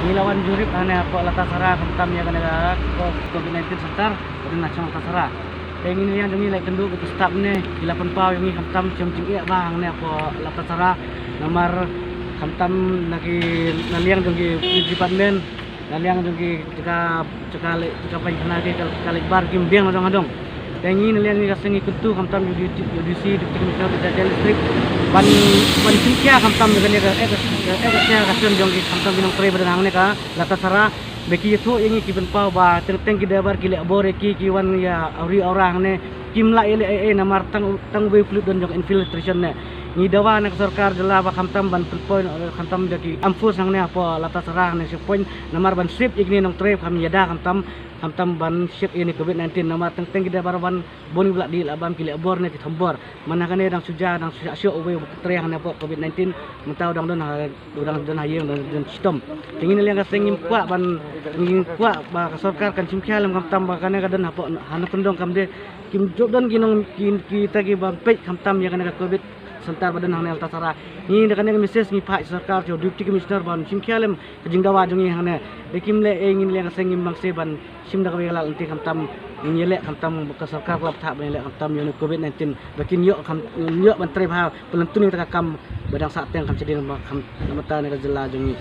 Ngilawan jurip ane apa latasara kentam ya kana COVID-19 setar pada nasional tasara. Pengen yang demi like kenduk itu staf ne ilapan pau yang kentam cem iya bang ne apa latasara nomor kentam lagi naliang dongki departemen naliang dongki cekali lagi kali bar gimbeng adong-adong. Pengen naliang ni kasengi kutu kentam UDC Deputy Commissioner Dajjal District ban singkia kentam dengan ya kasen dongki kentam binong pre badan ne ka latasara beki itu yang kiban pau ba teng kidabar kile abore kiwan ya auri orang ne kimla ele namar tang we fluid don jong infiltration ne ni dawa nak sarkar jela ba khamtam ban point khamtam daki ampus sang ne apa lata sarang ne point namar ban sip igni nong trip kham yada khamtam ban sip ini COVID-19 namar teng kidabar ban boni bla di labam kile abor ne kitambor manakane dang suja dang syo we tre hang ne apa COVID-19 mentau dang don hayeng don sistem tingin liang ka sengim kwa ban ngin kwa ba sarkar kan cimkia lam khamtam ba kana kadan apa hana pendong kamde kim jodan ginong kita gi ban pe khamtam ya kana COVID sentar badan hang alta sara ni dekan yang message ni pak sarkar jo deputy commissioner ban simkialem kejing dawa jongi hang ne dekim le ingin le sengim bangse ban sim dak wela anti khamtam nyelek khamtam ka sarkar lap tha ban le khamtam yo COVID-19 bakin yo ban tre ha pelentun ni takam badang sa teng kam sedin kam namata ne jela jongi